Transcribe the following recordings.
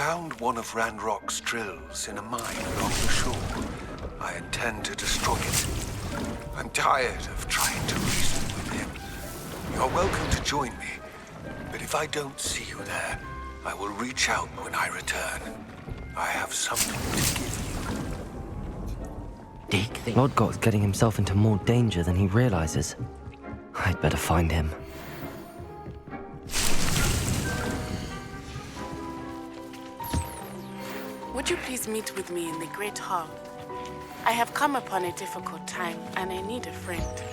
found one of Ranrock's drills in a mine along the shore. I intend to destroy it. I'm tired of trying to reason with him. You're welcome to join me, but if I don't see you there, I will reach out when I return. I have something to give you. Lodgott's getting himself into more danger than he realizes. I'd better find him. Would you please meet with me in the Great Hall? I have come upon a difficult time, and I need a friend.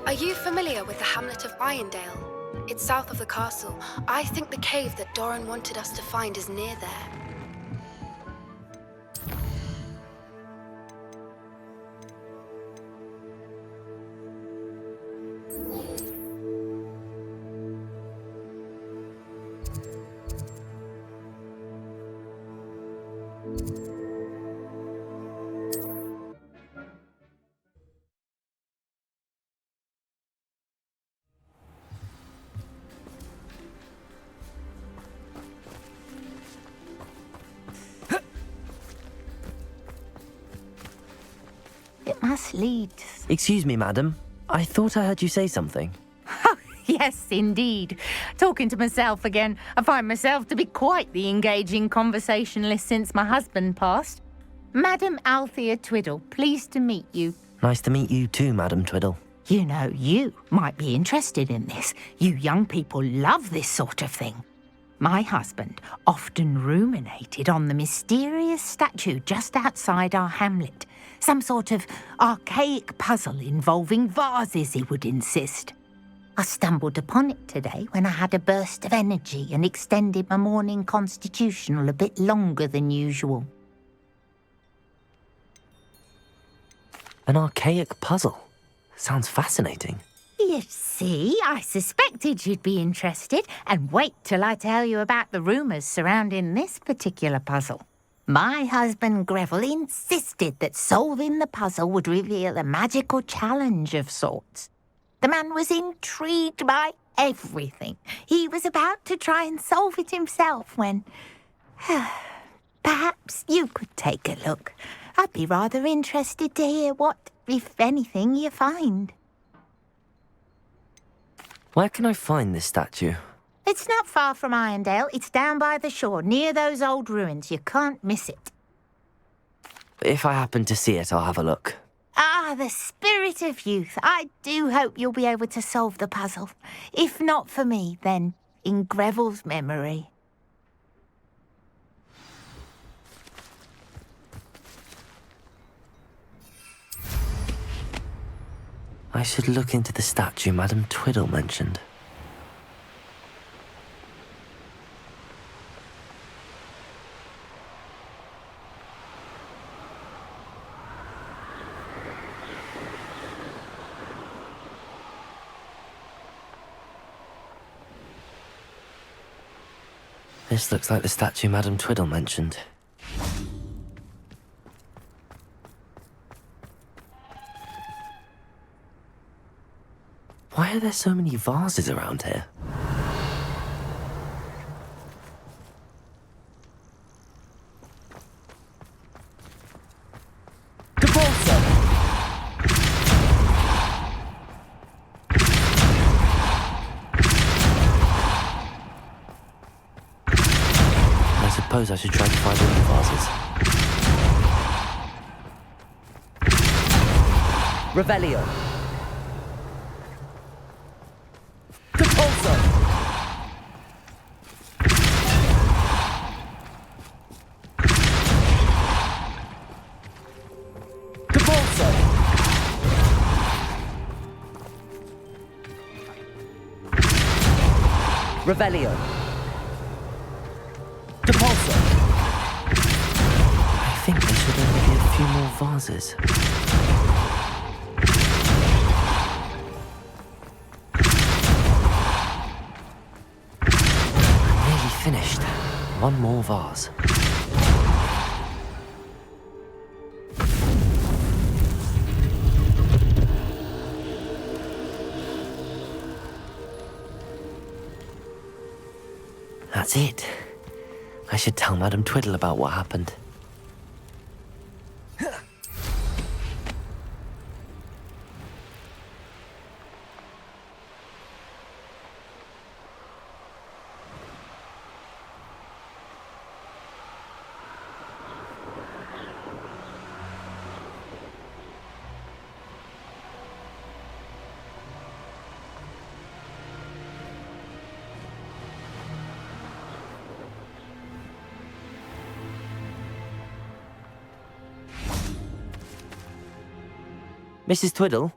Are you familiar with the hamlet of Irondale? It's south of the castle. I think the cave that Doran wanted us to find is near there. It must lead. Excuse me, madam. I thought I heard you say something. Oh, yes, indeed. Talking to myself again. I find myself to be quite the engaging conversationalist since my husband passed. Madam Althea Twiddle, pleased to meet you. Nice to meet you too, Madam Twiddle. You know, you might be interested in this. You young people love this sort of thing. My husband often ruminated on the mysterious statue just outside our hamlet. Some sort of archaic puzzle involving vases, he would insist. I stumbled upon it today when I had a burst of energy and extended my morning constitutional a bit longer than usual. An archaic puzzle. Sounds fascinating. You see, I suspected you'd be interested, and wait till I tell you about the rumours surrounding this particular puzzle. My husband Greville insisted that solving the puzzle would reveal a magical challenge of sorts. The man was intrigued by everything. He was about to try and solve it himself when... Perhaps you could take a look. I'd be rather interested to hear what, if anything, you find. Where can I find this statue? It's not far from Irondale. It's down by the shore, near those old ruins. You can't miss it. If I happen to see it, I'll have a look. Ah, the spirit of youth. I do hope you'll be able to solve the puzzle. If not for me, then in Greville's memory. I should look into the statue Madam Twiddle mentioned. This looks like the statue Madam Twiddle mentioned. Why are there so many vases around here? I suppose I should try to find all the vases. Revelio. Revelio. Depulso. I think there should only be a few more vases. I'm nearly finished. One more vase. That's it. I should tell Madame Twiddle about what happened. Mrs. Twiddle,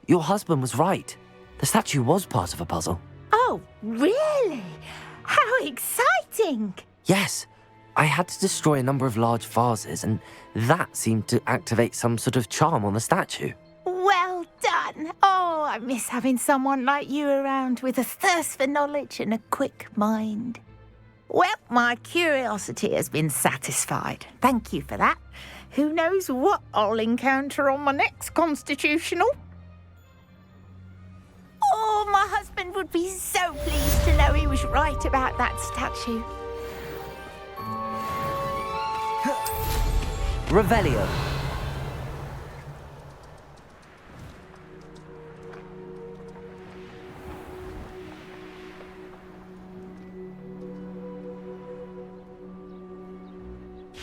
your husband was right. The statue was part of a puzzle. Oh, really? How exciting! Yes, I had to destroy a number of large vases, and that seemed to activate some sort of charm on the statue. Well done. Oh, I miss having someone like you around with a thirst for knowledge and a quick mind. Well, my curiosity has been satisfied. Thank you for that. Who knows what I'll encounter on my next constitutional? Oh, my husband would be so pleased to know he was right about that statue. Revelio.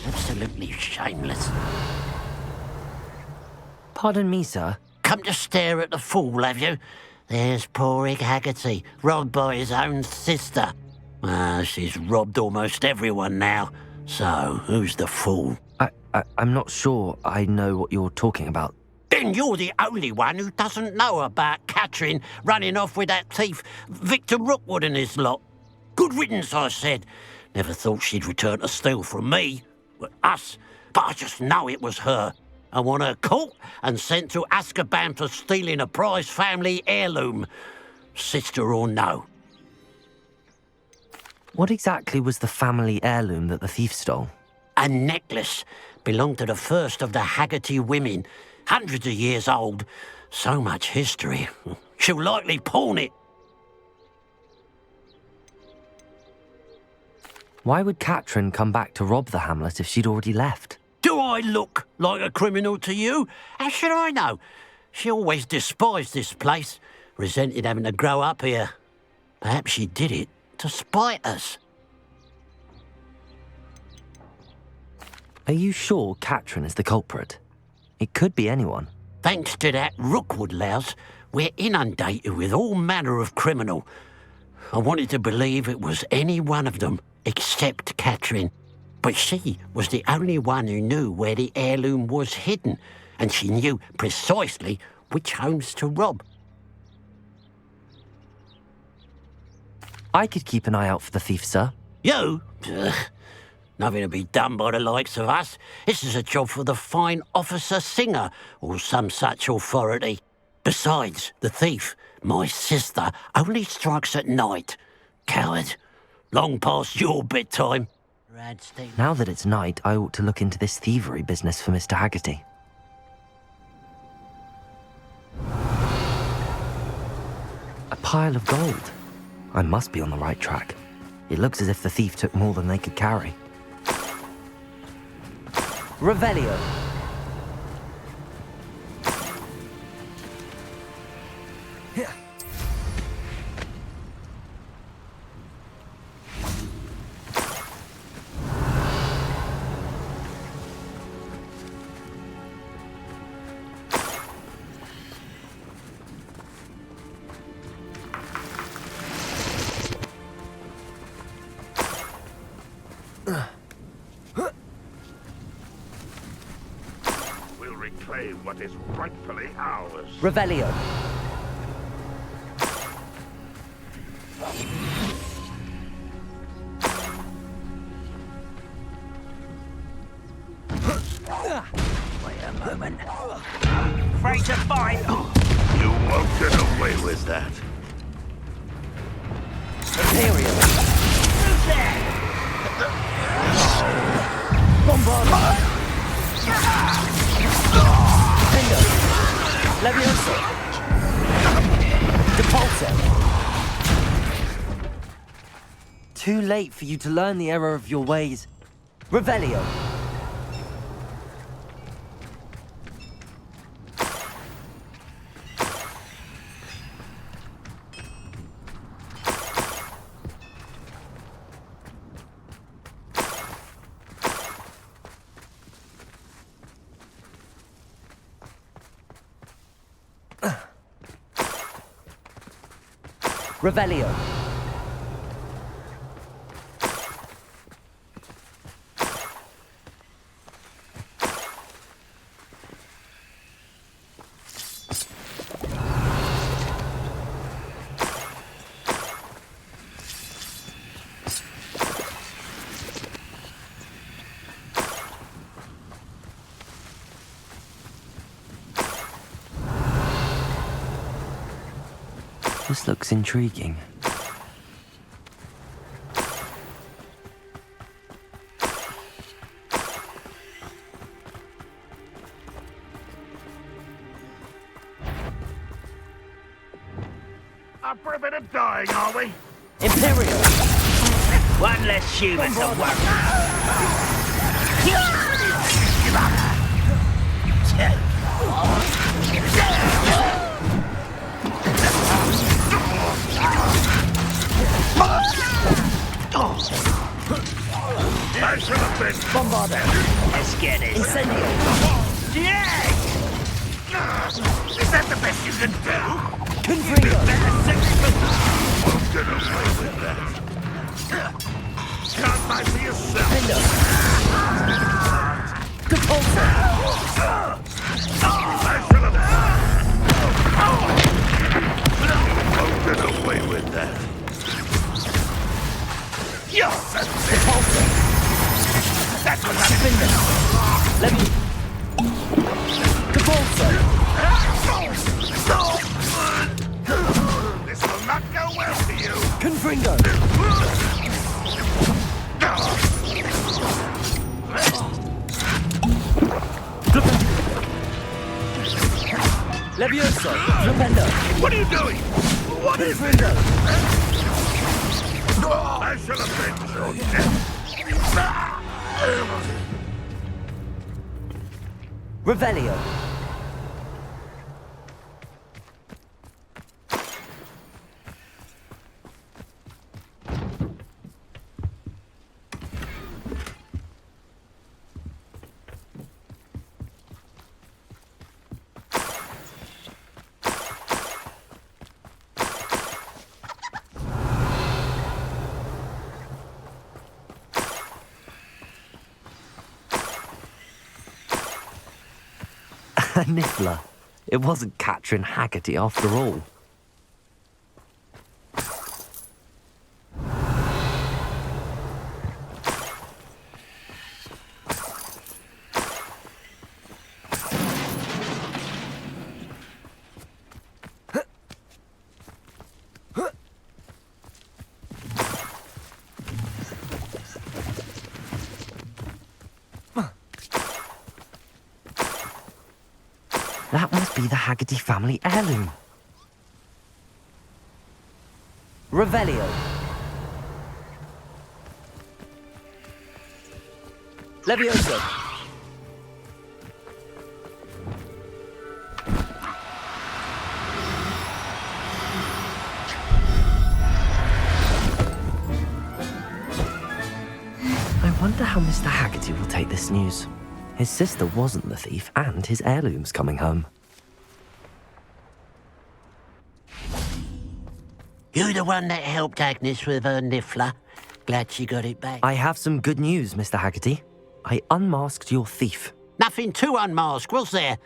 Absolutely shameless. Pardon me, sir. Come to stare at the fool, have you? There's poor Ig Haggerty, robbed by his own sister. She's robbed almost everyone now. So, who's the fool? I'm not sure I know what you're talking about. Then you're the only one who doesn't know about Catherine running off with that thief, Victor Rookwood and his lot. Good riddance, I said. Never thought she'd return to steal from me. Us, but I just know it was her. I want her caught and sent to Azkaban for stealing a prize family heirloom, sister or no. What exactly was the family heirloom that the thief stole? A necklace belonged to the first of the Haggerty women, hundreds of years old. So much history. She'll likely pawn it. Why would Catherine come back to rob the hamlet if she'd already left? Do I look like a criminal to you? How should I know? She always despised this place, resented having to grow up here. Perhaps she did it to spite us. Are you sure Catherine is the culprit? It could be anyone. Thanks to that Rookwood louse, we're inundated with all manner of criminal. I wanted to believe it was any one of them, except Catherine. But she was the only one who knew where the heirloom was hidden, and she knew precisely which homes to rob. I could keep an eye out for the thief, sir. You? Ugh. Nothing to be done by the likes of us. This is a job for the fine officer Singer, or some such authority. Besides, the thief, my sister, only strikes at night. Coward. Long past your bedtime. Now that it's night, I ought to look into this thievery business for Mr. Haggerty. A pile of gold. I must be on the right track. It looks as if the thief took more than they could carry. Revelio. We'll reclaim what is rightfully ours. Revelio. Wait a moment. Afraid to fight. You won't get away with that. Imperial. Who's there? Bombard. Finger. Leviosa. Depulso. too late for you to learn the error of your ways. Revelio. Revelio. This looks intriguing. Up for a bit of dying, are we? Imperial! One less human to worry. I should have been. Bombarder! Let's get it. Incendio! Yeah! Is that the best you can do? Confringo! Won't get away with that. Can't fight for yourself. Findo! Capulsa! I should have. Won't get away with that. Yes, that's it. That's what happened. Let me... Capulsa! This will not go well for you. Confringo! Levioso! Flipendo! What are you doing? What is it? Confringo! I shall avenge your death. Revelio! A niffler. It wasn't Catherine Haggerty after all. That must be the Haggerty family heirloom. Revelio. Levioso. I wonder how Mr. Haggerty will take this news. His sister wasn't the thief, and his heirloom's coming home. You the one that helped Agnes with her niffler? Glad she got it back. I have some good news, Mr. Haggerty. I unmasked your thief. Nothing to unmask, was there?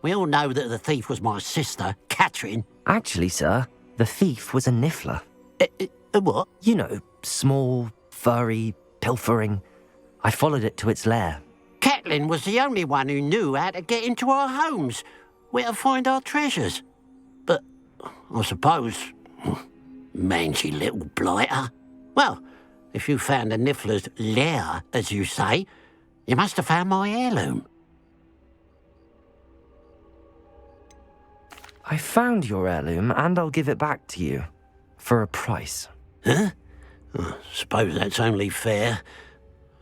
We all know that the thief was my sister, Catherine. Actually, sir, the thief was a niffler. What? You know, small, furry, pilfering. I followed it to its lair. Catelyn was the only one who knew how to get into our homes, where to find our treasures. But I suppose, mangy little blighter. Well, if you found the niffler's lair, as you say, you must have found my heirloom. I found your heirloom, and I'll give it back to you. For a price. Huh? Suppose that's only fair.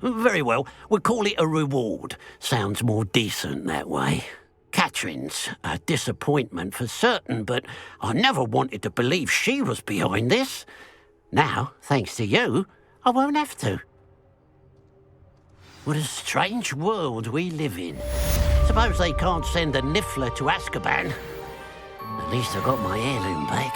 Very well, we'll call it a reward. Sounds more decent that way. Catherine's a disappointment for certain, but I never wanted to believe she was behind this. Now, thanks to you, I won't have to. What a strange world we live in. Suppose they can't send a Niffler to Azkaban. At least I got my heirloom back.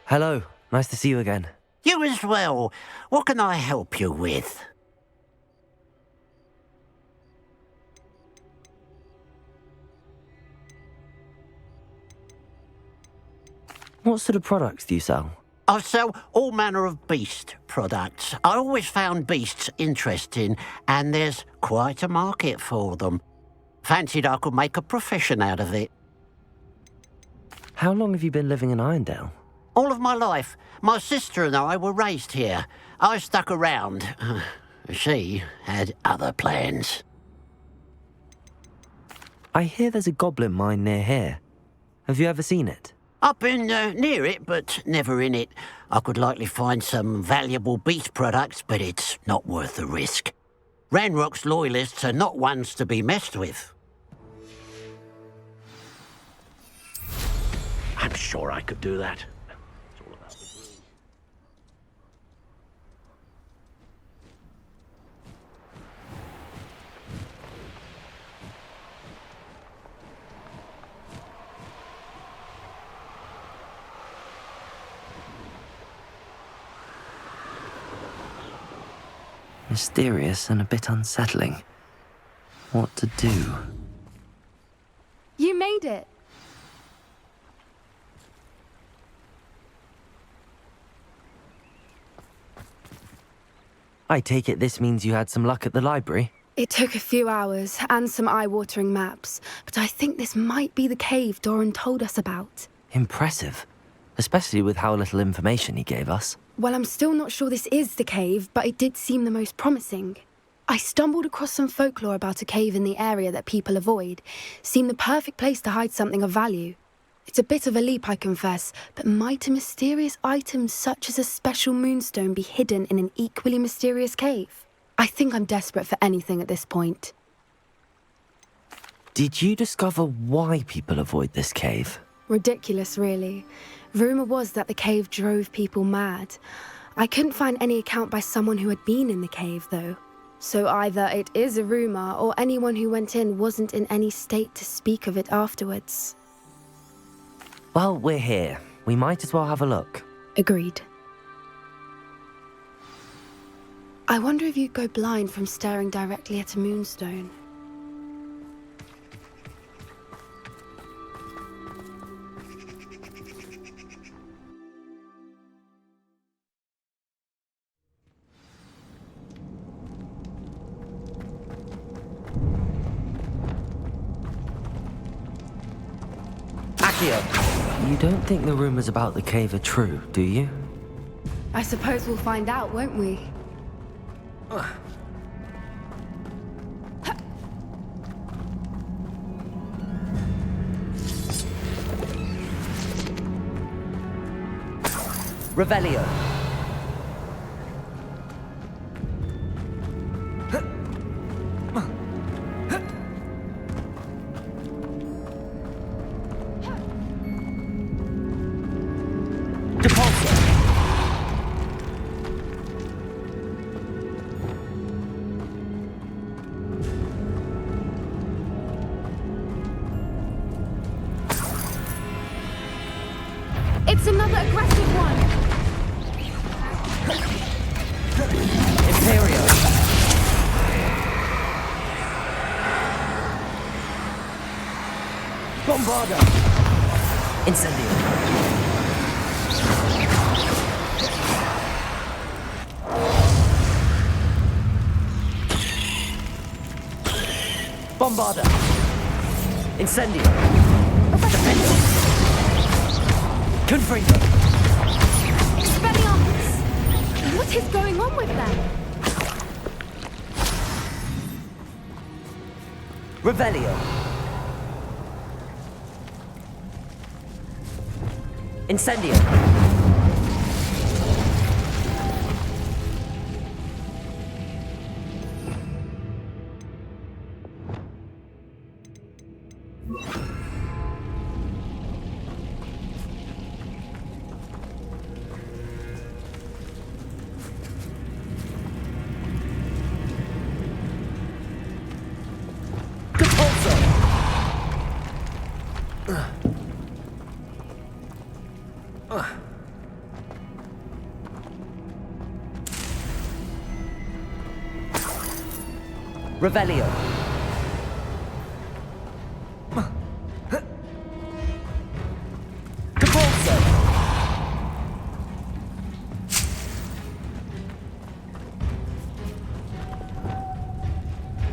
Hello, nice to see you again. You as well. What can I help you with? What sort of products do you sell? I sell all manner of beast products. I always found beasts interesting, and there's quite a market for them. Fancied I could make a profession out of it. How long have you been living in Irondale? All of my life. My sister and I were raised here. I stuck around. She had other plans. I hear there's a goblin mine near here. Have you ever seen it? I've been near it, but never in it. I could likely find some valuable beast products, but it's not worth the risk. Ranrock's loyalists are not ones to be messed with. I'm sure I could do that. Mysterious and a bit unsettling. What to do? You made it. I take it this means you had some luck at the library? It took a few hours and some eye-watering maps, but I think this might be the cave Doran told us about. Impressive. Especially with how little information he gave us. Well, I'm still not sure this is the cave, but it did seem the most promising. I stumbled across some folklore about a cave in the area that people avoid. Seemed the perfect place to hide something of value. It's a bit of a leap, I confess, but might a mysterious item such as a special moonstone be hidden in an equally mysterious cave? I think I'm desperate for anything at this point. Did you discover why people avoid this cave? Ridiculous, really. Rumour was that the cave drove people mad. I couldn't find any account by someone who had been in the cave, though. So either it is a rumour, or anyone who went in wasn't in any state to speak of it afterwards. Well, we're here. We might as well have a look. Agreed. I wonder if you'd go blind from staring directly at a moonstone. You don't think the rumours about the cave are true, do you? I suppose we'll find out, won't we? Revelio. It's another aggressive one! Imperio. Bombarda. Incendio. Bombarda. Incendio. Defendo. Confringo. Expelliarmus! What is going on with them? Revelio. Incendio. Revelio. Capulso.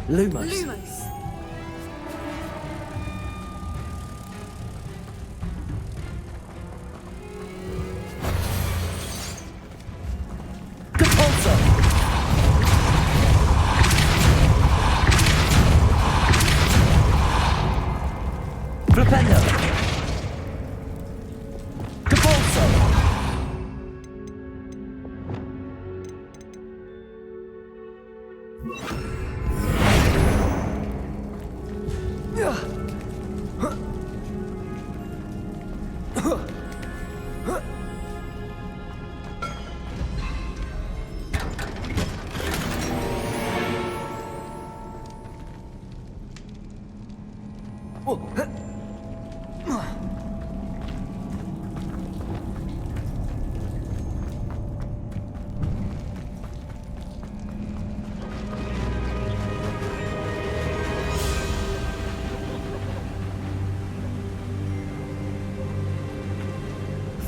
Lumos. Lumos. Capulso. Flipendo. Capulso.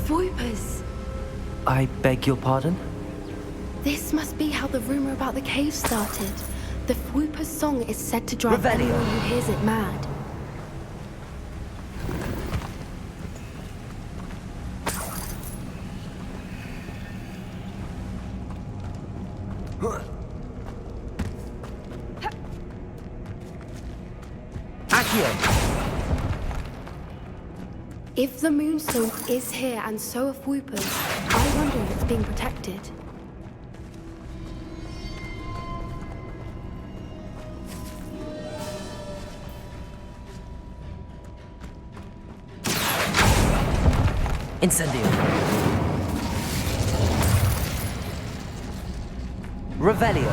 Voipers. I beg your pardon? This must be how the rumor about the cave started. The Fwooper's song is said to drive Revelio. anyone who hears it mad. Accio. If the Moonstone is here and so are Fwoopers, I wonder if it's being protected. Incendio. Revelio.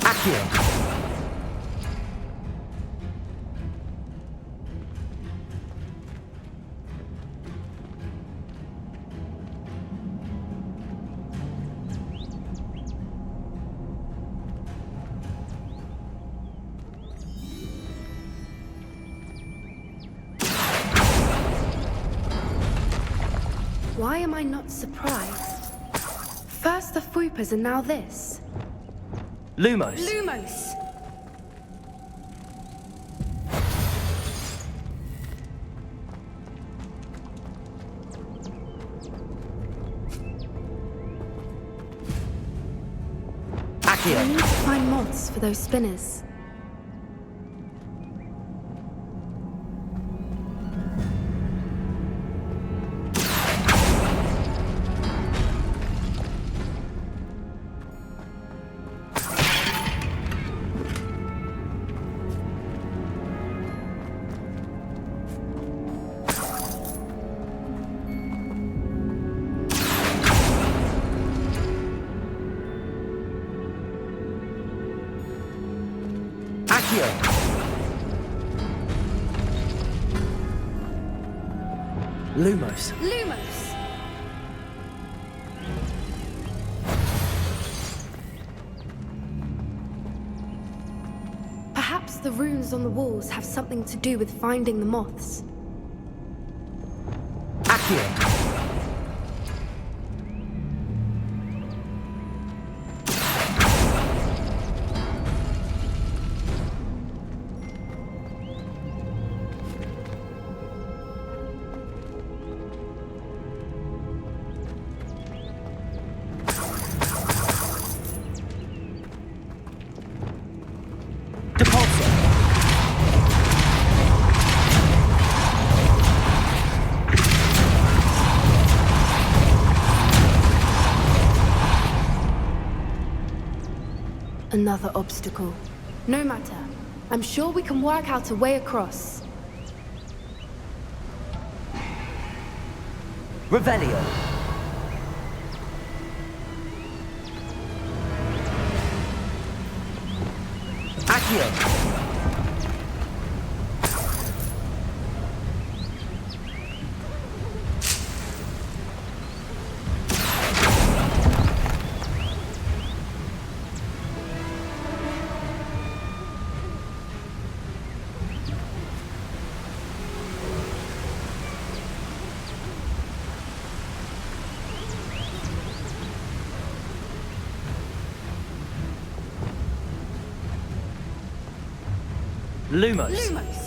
Accio. Why am I not surprised? First the Fwoopers and now this. Lumos. Lumos! I Accio. need to find moths for those spinners. Accio. Lumos. Lumos! Perhaps the runes on the walls have something to do with finding the moths. Accio. Depulso. Another obstacle. No matter. I'm sure we can work out a way across. Revelio. Accio. Lumos. Lumos!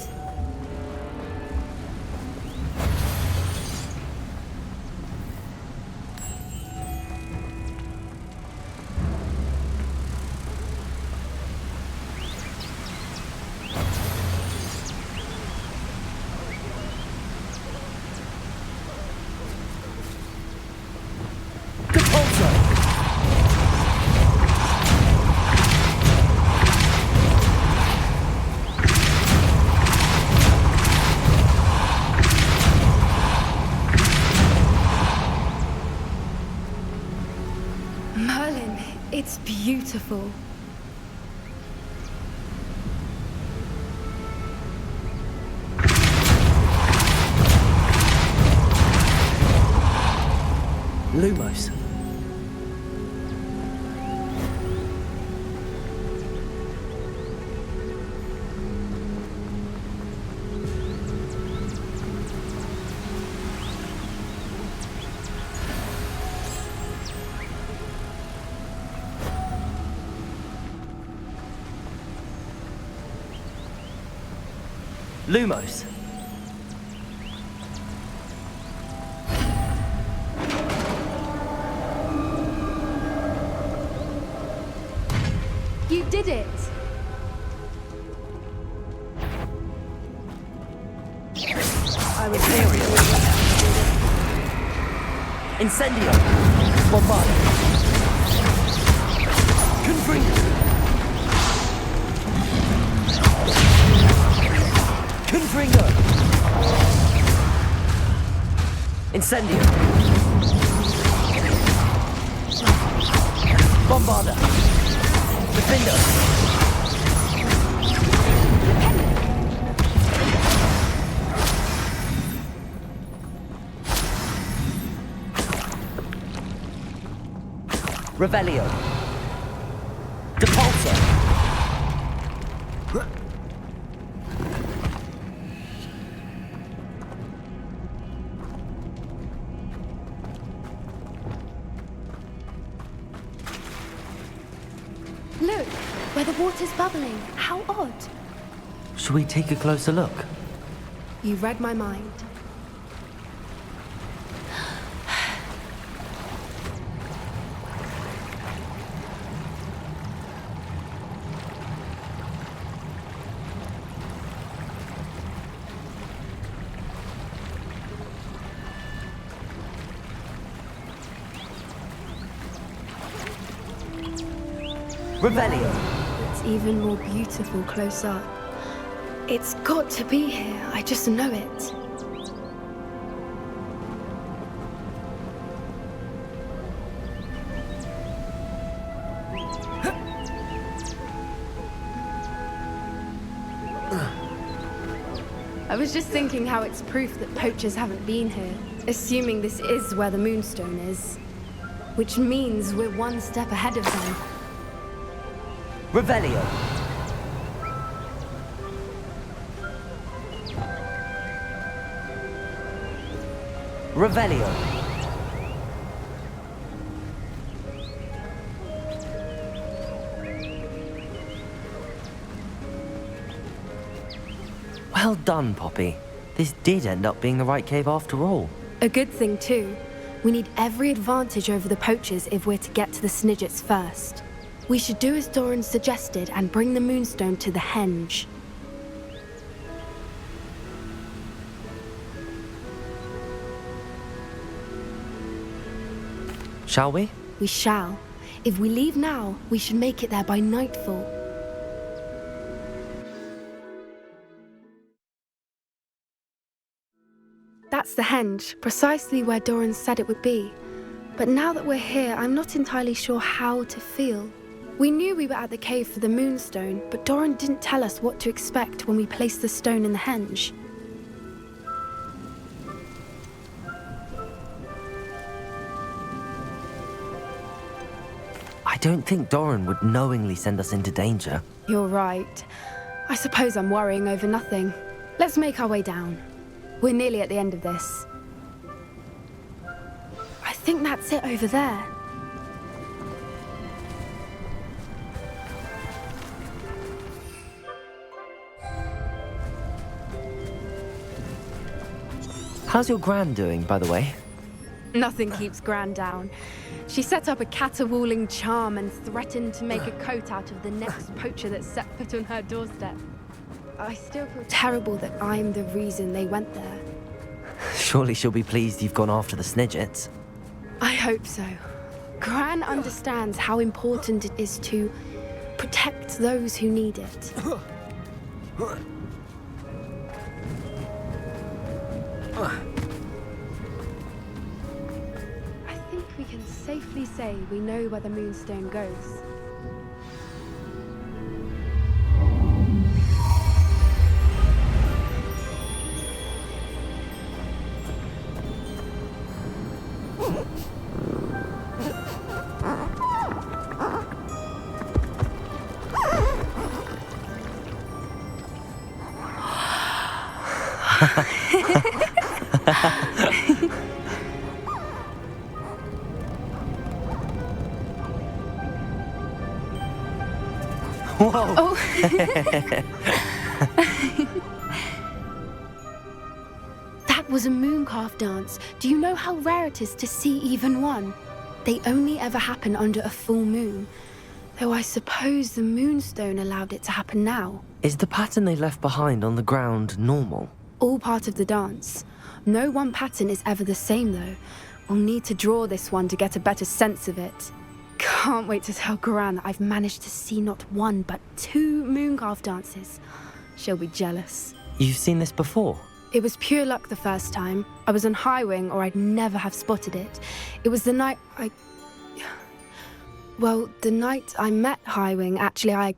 Merlin, it's beautiful. Lumos. Lumos. You did it! I was furious. Incendio. Bombard. Confringo. Confringo. Incendio. Bombarda. Defender. Revelio. Depulsor. Look, where the water's bubbling. How odd. Should we take a closer look? You read my mind. Revelio. It's even more beautiful close up. It's got to be here. I just know it. I was just thinking how it's proof that poachers haven't been here, assuming this is where the Moonstone is. Which means we're one step ahead of them. Revelio. Revelio. Well done, Poppy. This did end up being the right cave after all. A good thing, too. We need every advantage over the poachers if we're to get to the Snidgets first. We should do as Doran suggested and bring the Moonstone to the henge. Shall we? We shall. If we leave now, we should make it there by nightfall. That's the henge, precisely where Doran said it would be. But now that we're here, I'm not entirely sure how to feel. We knew we were at the cave for the Moonstone, but Doran didn't tell us what to expect when we placed the stone in the henge. I don't think Doran would knowingly send us into danger. You're right. I suppose I'm worrying over nothing. Let's make our way down. We're nearly at the end of this. I think that's it over there. How's your Gran doing, by the way? Nothing keeps Gran down. She set up a caterwauling charm and threatened to make a coat out of the next poacher that set foot on her doorstep. I still feel terrible that I'm the reason they went there. Surely she'll be pleased you've gone after the Snidgets. I hope so. Gran understands how important it is to protect those who need it. I think we can safely say we know where the Moonstone goes. Whoa! Oh. That was a mooncalf dance. Do you know how rare it is to see even one? They only ever happen under a full moon. Though I suppose the Moonstone allowed it to happen now. Is the pattern they left behind on the ground normal? All part of the dance. No one pattern is ever the same, though. We'll need to draw this one to get a better sense of it. Can't wait to tell Gran that I've managed to see not one, but 2 mooncalf dances. She'll be jealous. You've seen this before? It was pure luck the first time. I was on Highwing, or I'd never have spotted it. It was the night Well, the night I met Highwing, actually,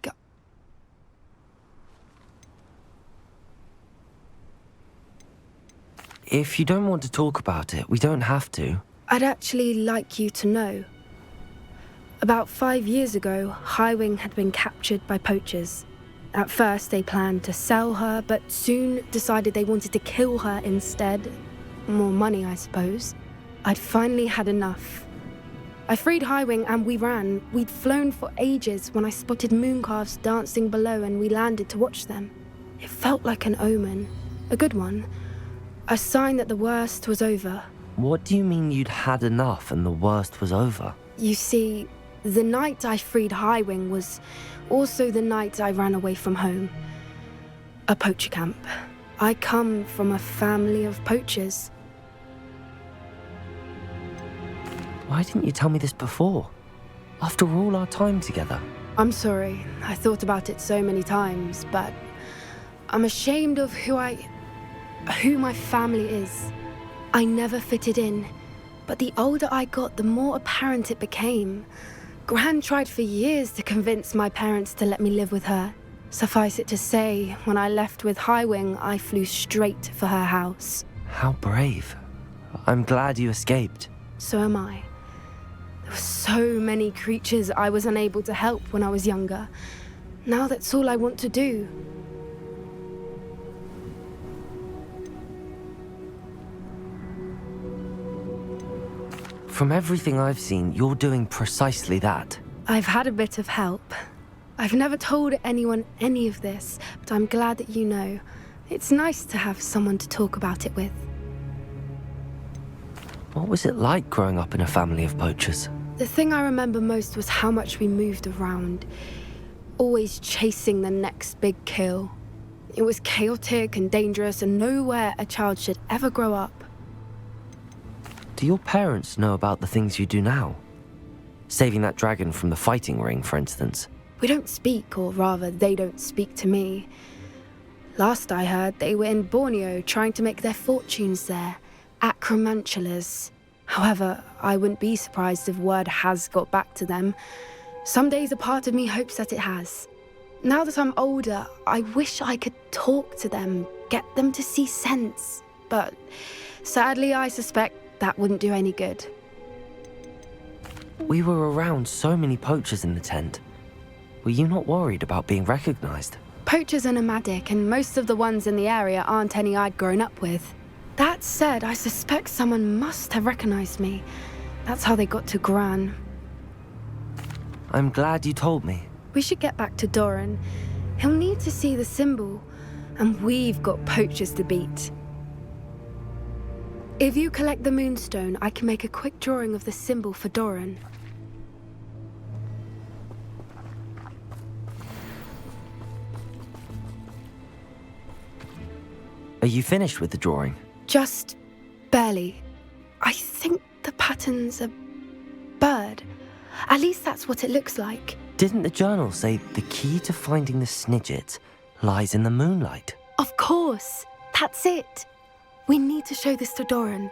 If you don't want to talk about it, we don't have to. I'd actually like you to know. About 5 years ago, Highwing had been captured by poachers. At first, they planned to sell her, but soon decided they wanted to kill her instead. More money, I suppose. I'd finally had enough. I freed Highwing and we ran. We'd flown for ages when I spotted mooncalves dancing below and we landed to watch them. It felt like an omen. A good one. A sign that the worst was over. What do you mean you'd had enough and the worst was over? You see, the night I freed Highwing was also the night I ran away from home. A poacher camp. I come from a family of poachers. Why didn't you tell me this before? After all our time together. I'm sorry. I thought about it so many times, but I'm ashamed of who my family is. I never fitted in, but the older I got, the more apparent it became. Gran tried for years to convince my parents to let me live with her. Suffice it to say, when I left with Highwing, I flew straight for her house. How brave. I'm glad you escaped. So am I. There were so many creatures I was unable to help when I was younger. Now that's all I want to do. From everything I've seen, you're doing precisely that. I've had a bit of help. I've never told anyone any of this, but I'm glad that you know. It's nice to have someone to talk about it with. What was it like growing up in a family of poachers? The thing I remember most was how much we moved around, always chasing the next big kill. It was chaotic and dangerous and nowhere a child should ever grow up. Do your parents know about the things you do now? Saving that dragon from the fighting ring, for instance. We don't speak, or rather, they don't speak to me. Last I heard, they were in Borneo trying to make their fortunes there. Acromantulas. However, I wouldn't be surprised if word has got back to them. Some days a part of me hopes that it has. Now that I'm older, I wish I could talk to them, get them to see sense. But sadly, I suspect that wouldn't do any good. We were around so many poachers in the tent. Were you not worried about being recognized? Poachers are nomadic, and most of the ones in the area aren't any I'd grown up with. That said, I suspect someone must have recognized me. That's how they got to Gran. I'm glad you told me. We should get back to Doran. He'll need to see the symbol, and we've got poachers to beat. If you collect the moonstone, I can make a quick drawing of the symbol for Doran. Are you finished with the drawing? Just barely. I think the pattern's a bird. At least that's what it looks like. Didn't the journal say the key to finding the Snidget lies in the moonlight? Of course. That's it. We need to show this to Doran.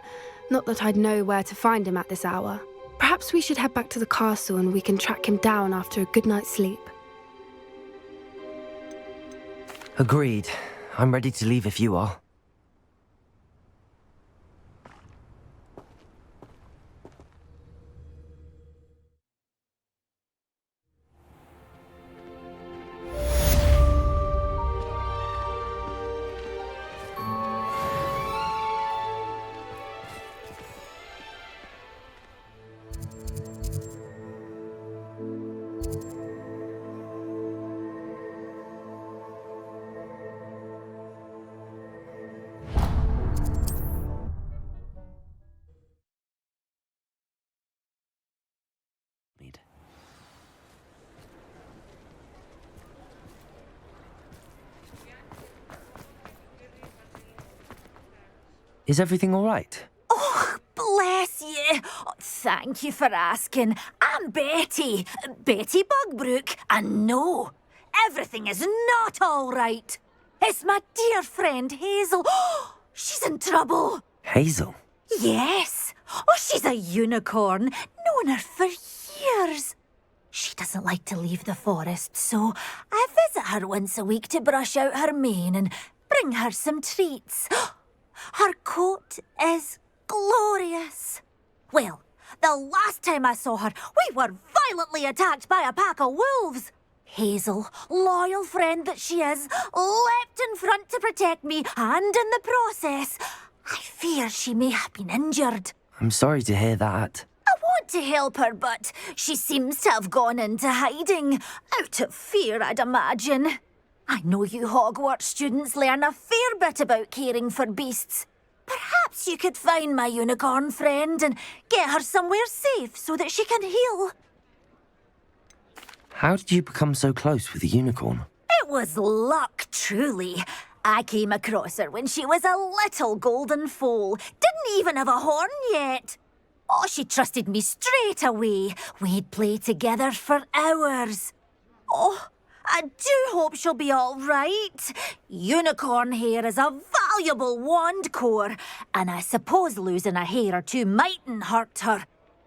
Not that I'd know where to find him at this hour. Perhaps we should head back to the castle and we can track him down after a good night's sleep. Agreed. I'm ready to leave if you are. Is everything all right? Oh, bless you. Oh, thank you for asking. I'm Betty. Betty Bugbrook. And no, everything is not all right. It's my dear friend Hazel. Oh, she's in trouble. Hazel? Yes. Oh, she's a unicorn. Known her for years. She doesn't like to leave the forest, so I visit her once a week to brush out her mane and bring her some treats. Her coat is glorious. Well, the last time I saw her, we were violently attacked by a pack of wolves. Hazel, loyal friend that she is, leapt in front to protect me, and in the process, I fear she may have been injured. I'm sorry to hear that. I want to help her, but she seems to have gone into hiding. Out of fear, I'd imagine. I know you Hogwarts students learn a fair bit about caring for beasts. Perhaps you could find my unicorn friend and get her somewhere safe so that she can heal. How did you become so close with the unicorn? It was luck, truly. I came across her when she was a little golden foal. Didn't even have a horn yet. Oh, she trusted me straight away. We'd play together for hours. Oh, I do hope she'll be all right. Unicorn hair is a valuable wand core, and I suppose losing a hair or two mightn't hurt her.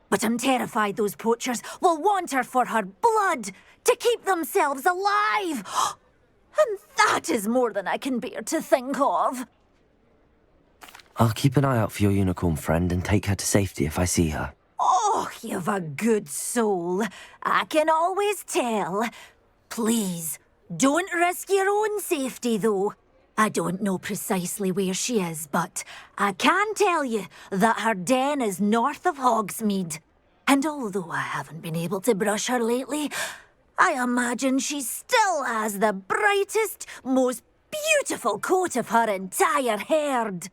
But I'm terrified those poachers will want her for her blood, to keep themselves alive. And that is more than I can bear to think of. I'll keep an eye out for your unicorn friend and take her to safety if I see her. Oh, you've a good soul. I can always tell. Please, don't risk your own safety, though. I don't know precisely where she is, but I can tell you that her den is north of Hogsmeade. And although I haven't been able to brush her lately, I imagine she still has the brightest, most beautiful coat of her entire herd.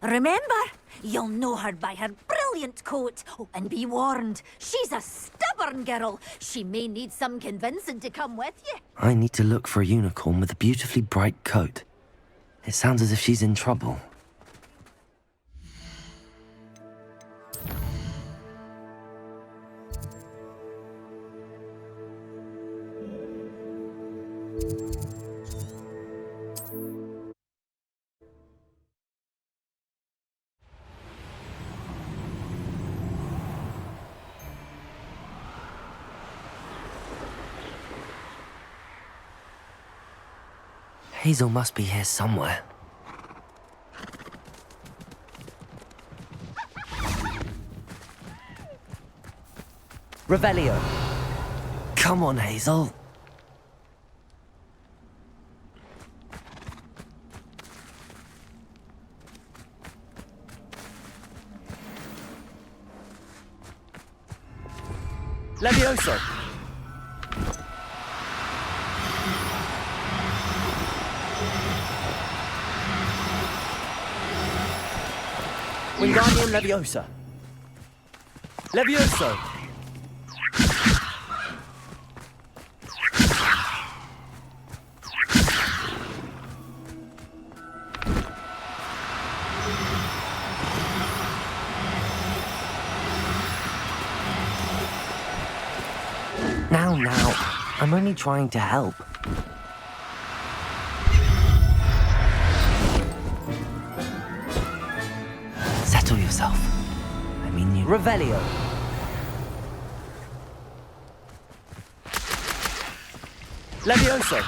Remember, you'll know her by her brilliant coat. Oh, and be warned, she's a stubborn girl. She may need some convincing to come with you. I need to look for a unicorn with a beautifully bright coat. It sounds as if she's in trouble. Hazel must be here somewhere. Revelio. Come on, Hazel. Levioso. Wingardium Leviosa. Levioso! Now, I'm only trying to help. Settle yourself. I mean you... Revelio. Levioso.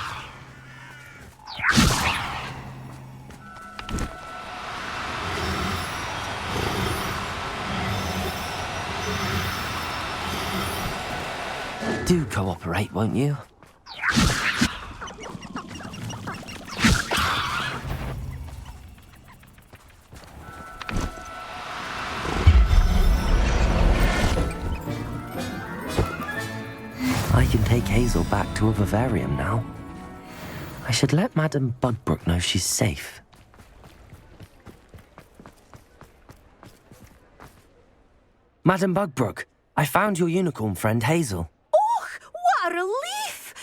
Do cooperate, won't you? I can take Hazel back to a vivarium now. I should let Madame Bugbrook know she's safe. Madame Bugbrook, I found your unicorn friend Hazel. Oh, what a relief!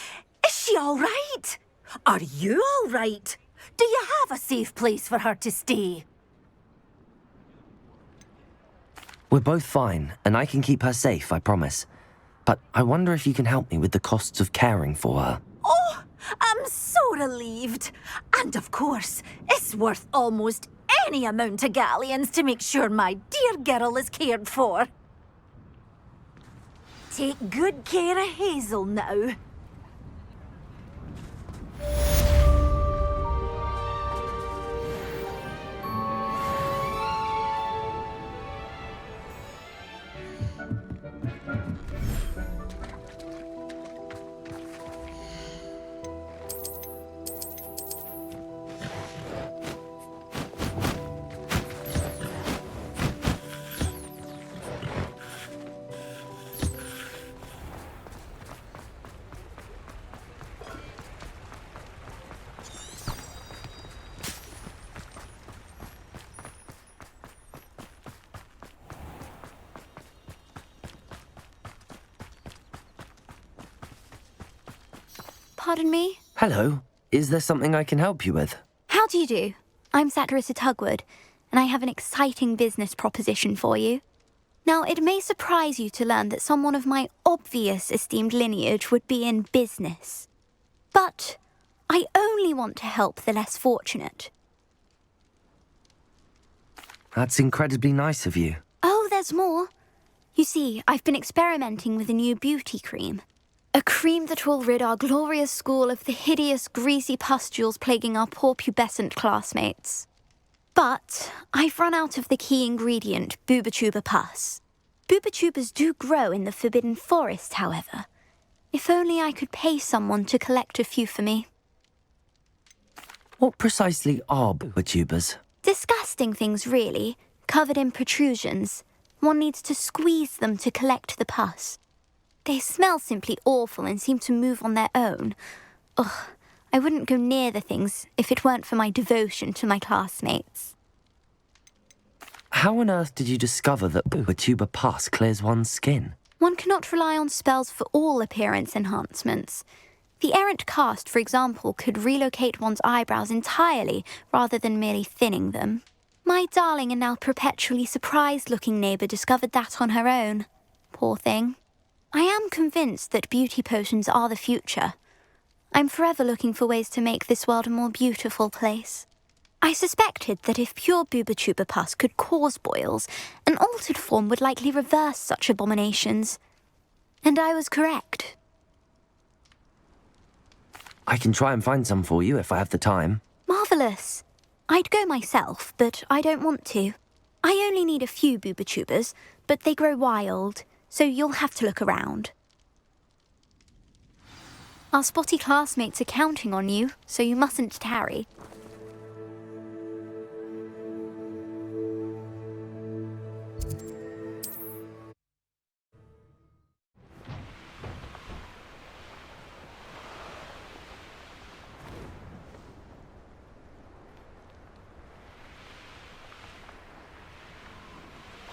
Is she all right? Are you all right? Do you have a safe place for her to stay? We're both fine, and I can keep her safe, I promise. But I wonder if you can help me with the costs of caring for her. Oh, I'm so relieved. And of course, it's worth almost any amount of galleons to make sure my dear girl is cared for. Take good care of Hazel now. Pardon me? Hello. Is there something I can help you with? How do you do? I'm Saccharissa Tugwood, and I have an exciting business proposition for you. Now, it may surprise you to learn that someone of my obvious esteemed lineage would be in business. But I only want to help the less fortunate. That's incredibly nice of you. Oh, there's more. You see, I've been experimenting with a new beauty cream. A cream that will rid our glorious school of the hideous, greasy pustules plaguing our poor pubescent classmates. But I've run out of the key ingredient, Bubatuba pus. Bubatubas do grow in the Forbidden Forest, however. If only I could pay someone to collect a few for me. What precisely are Bubatubas? Disgusting things, really, covered in protrusions. One needs to squeeze them to collect the pus. They smell simply awful and seem to move on their own. Ugh, I wouldn't go near the things if it weren't for my devotion to my classmates. How on earth did you discover that Bubatuba pus clears one's skin? One cannot rely on spells for all appearance enhancements. The errant cast, for example, could relocate one's eyebrows entirely rather than merely thinning them. My darling and now perpetually surprised-looking neighbour discovered that on her own. Poor thing. I am convinced that beauty potions are the future. I'm forever looking for ways to make this world a more beautiful place. I suspected that if pure Bubatuba pus could cause boils, an altered form would likely reverse such abominations. And I was correct. I can try and find some for you if I have the time. Marvellous. I'd go myself, but I don't want to. I only need a few Bubatubas, but they grow wild, so you'll have to look around. Our spotty classmates are counting on you, so you mustn't tarry.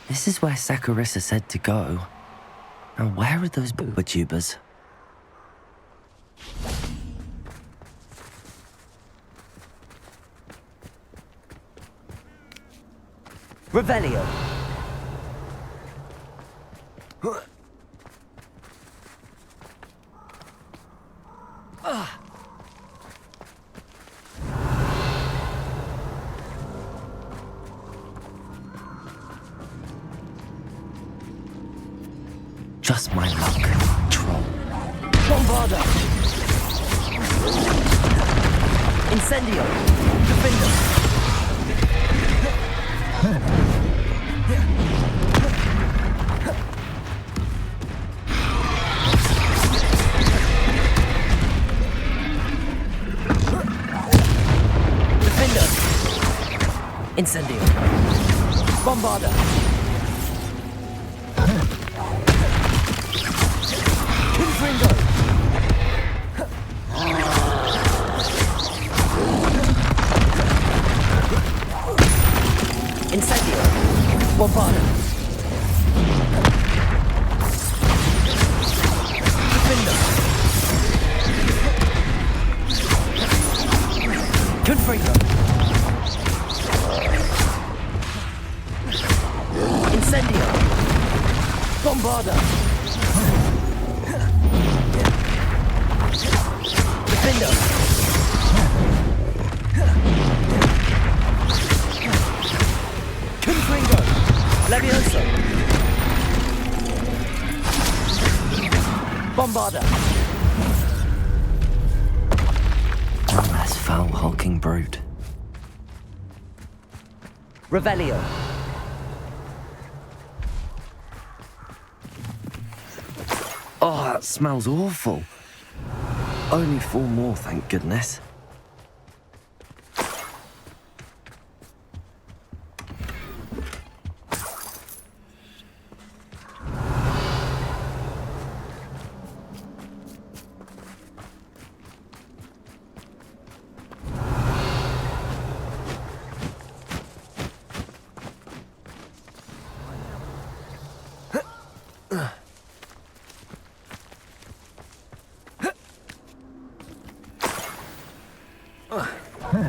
This is where Saccharissa said to go. Now where are those booba-tubers? Revelio. Just my luck, troll. Bombarda. Incendio. Defender. Defender. Incendio. Bombarda. Confringo. Incendio. Bombarda. Defender. Confringo. Incendio. Bombarda. Defender. Confringo. Levioso. Bombarda. One less foul hulking brute. Revelio. Oh, that smells awful. Only 4 more, thank goodness.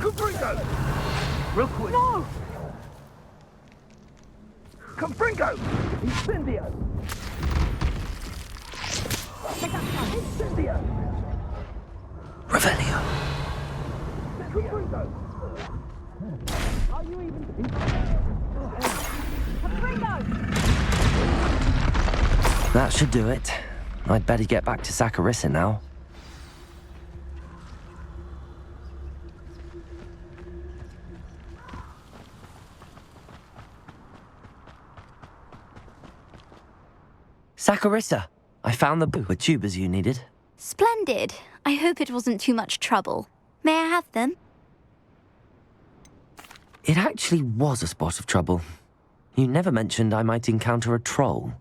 Confringo! Rookwood! No! Confringo! Incendio! Incendio! Revelio. Confringo! Are you even... Confringo! That should do it. I'd better get back to Saccharissa now. Saccharissa, I found the booba-tubers you needed. Splendid. I hope it wasn't too much trouble. May I have them? It actually was a spot of trouble. You never mentioned I might encounter a troll.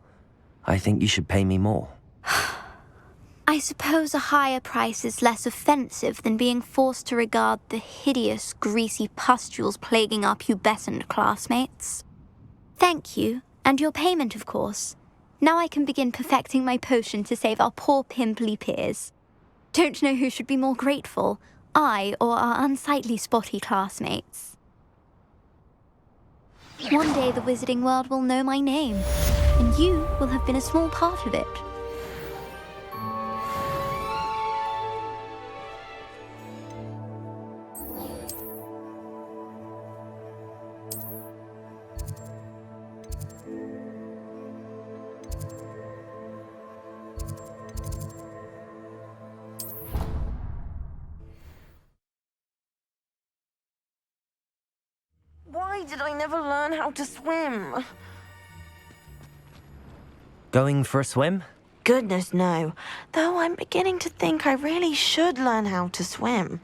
I think you should pay me more. I suppose a higher price is less offensive than being forced to regard the hideous, greasy pustules plaguing our pubescent classmates. Thank you, and your payment, of course. Now I can begin perfecting my potion to save our poor pimply peers. Don't know who should be more grateful, I or our unsightly spotty classmates. One day the wizarding world will know my name, and you will have been a small part of it. Why did I never learn how to swim? Going for a swim? Goodness, no. Though I'm beginning to think I really should learn how to swim.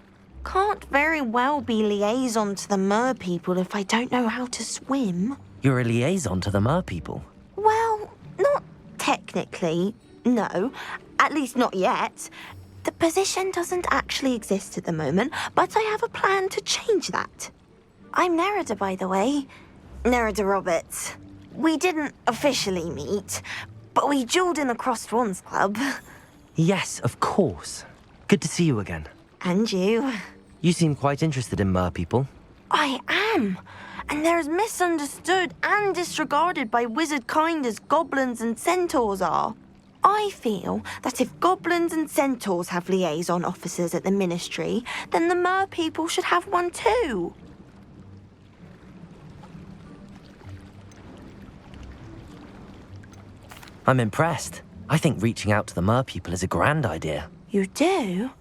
Can't very well be liaison to the mer people if I don't know how to swim. You're a liaison to the mer people. Well, not technically, no. At least not yet. The position doesn't actually exist at the moment, but I have a plan to change that. I'm Nerida, by the way. Nerida Roberts. We didn't officially meet, but we duelled in the Crossed Swans Club. Yes, of course. Good to see you again. And you. You seem quite interested in merpeople. I am. And they're as misunderstood and disregarded by wizard kind as goblins and centaurs are. I feel that if goblins and centaurs have liaison officers at the Ministry, then the merpeople should have one too. I'm impressed. I think reaching out to the merpeople is a grand idea. You do?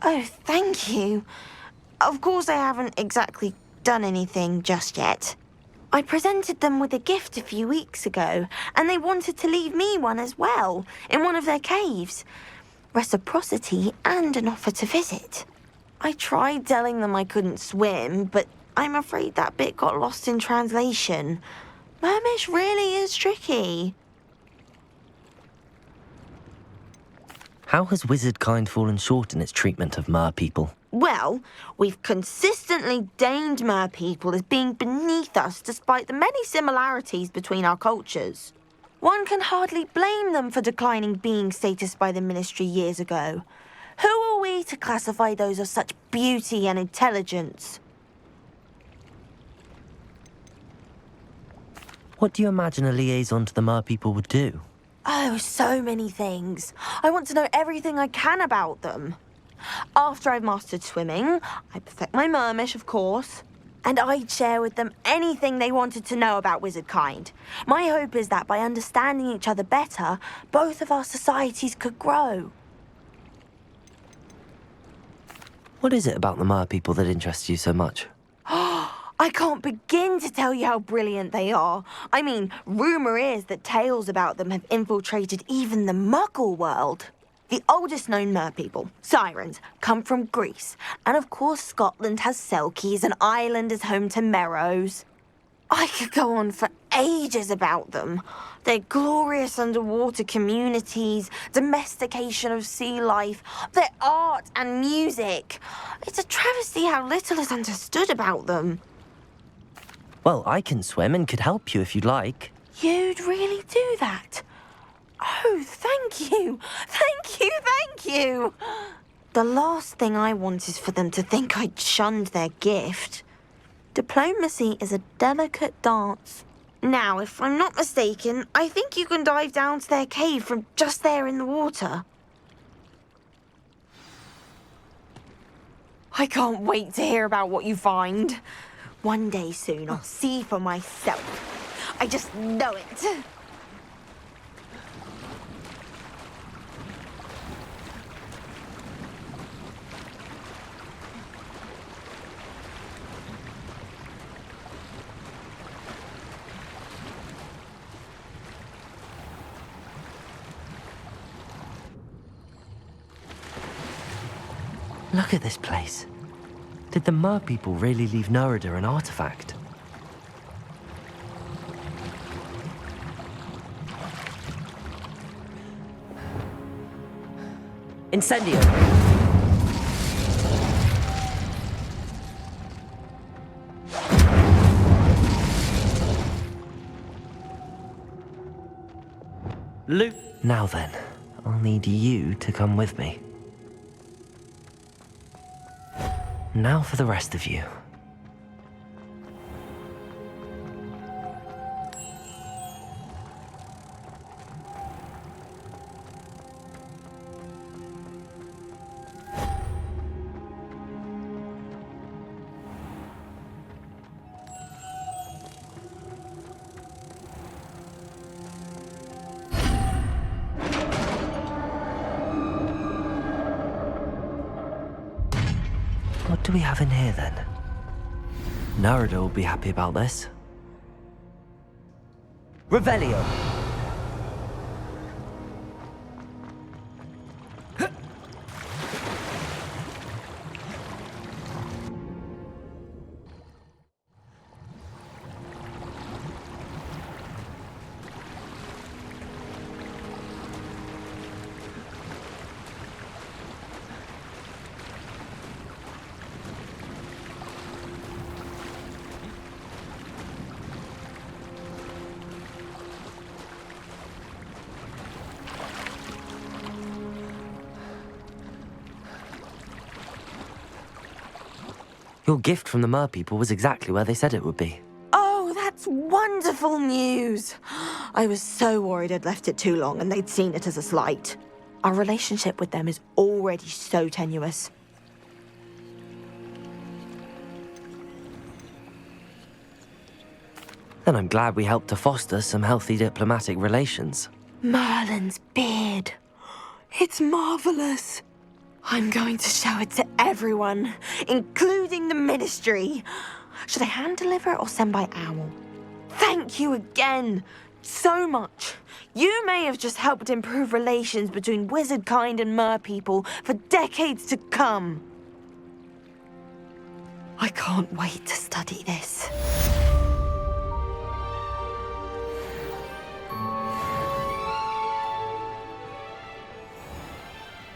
Oh, thank you. Of course I haven't exactly done anything just yet. I presented them with a gift a few weeks ago, and they wanted to leave me one as well, in one of their caves. Reciprocity and an offer to visit. I tried telling them I couldn't swim, but I'm afraid that bit got lost in translation. Mermish really is tricky. How has wizardkind fallen short in its treatment of merpeople? Well, we've consistently deemed merpeople as being beneath us despite the many similarities between our cultures. One can hardly blame them for declining being status by the Ministry years ago. Who are we to classify those of such beauty and intelligence? What do you imagine a liaison to the merpeople would do? Oh, so many things. I want to know everything I can about them. After I've mastered swimming, I perfect my mermish, of course, and I'd share with them anything they wanted to know about wizardkind. My hope is that by understanding each other better, both of our societies could grow. What is it about the merpeople that interests you so much? I can't begin to tell you how brilliant they are. I mean, rumour is that tales about them have infiltrated even the Muggle world. The oldest known merpeople, sirens, come from Greece. And of course Scotland has Selkies and Ireland is home to Merrows. I could go on for ages about them. Their glorious underwater communities, domestication of sea life, their art and music. It's a travesty how little is understood about them. Well, I can swim and could help you if you'd like. You'd really do that? Oh, thank you. Thank you, thank you. The last thing I want is for them to think I'd shunned their gift. Diplomacy is a delicate dance. Now, if I'm not mistaken, I think you can dive down to their cave from just there in the water. I can't wait to hear about what you find. One day soon, I'll see for myself. I just know it. Look at this place. Did the merpeople really leave Nerida an artifact? Incendio! Loot. Now then, I'll need you to come with me. Now for the rest of you. What do we have in here, then? Nerida will be happy about this. Revelio! Your gift from the Mer people was exactly where they said it would be. Oh, that's wonderful news. I was so worried I'd left it too long and they'd seen it as a slight. Our relationship with them is already so tenuous. Then I'm glad we helped to foster some healthy diplomatic relations. Merlin's beard. It's marvelous. I'm going to show it to everyone, including the Ministry. Should I hand deliver it or send by owl? Thank you again so much. You may have just helped improve relations between wizard kind and mer people for decades to come. I can't wait to study this.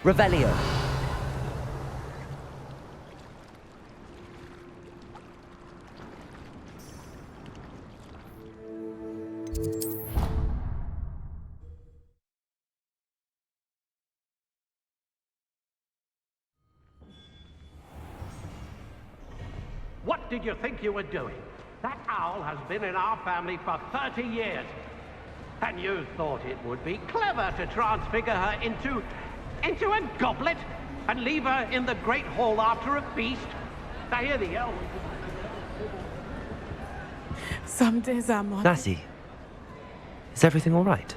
Revelio. What did you think you were doing? That owl has been in our family for 30 years. And you thought it would be clever to transfigure her into a goblet and leave her in the Great Hall after a feast? I hear the elves. Some days I'm on. Natty, is everything all right?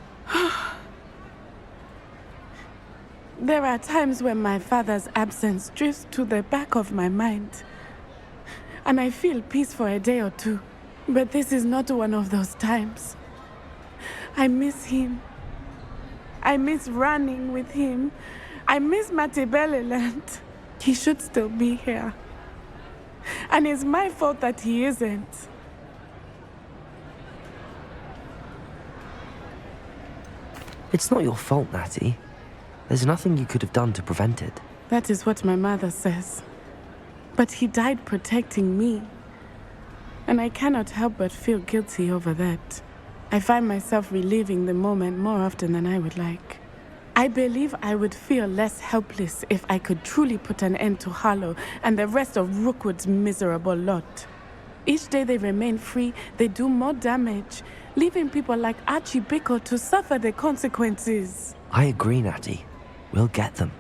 There are times when my father's absence drifts to the back of my mind. And I feel peace for a day or two. But this is not one of those times. I miss him. I miss running with him. I miss Matibeleland. He should still be here. And it's my fault that he isn't. It's not your fault, Natty. There's nothing you could have done to prevent it. That is what my mother says. But he died protecting me. And I cannot help but feel guilty over that. I find myself reliving the moment more often than I would like. I believe I would feel less helpless if I could truly put an end to Harlow and the rest of Rookwood's miserable lot. Each day they remain free, they do more damage, leaving people like Archie Bickle to suffer the consequences. I agree, Natty. We'll get them.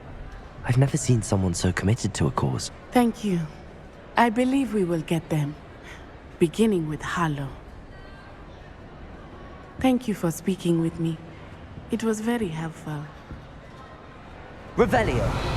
I've never seen someone so committed to a cause. Thank you. I believe we will get them, beginning with Harlow. Thank you for speaking with me. It was very helpful. Revelio.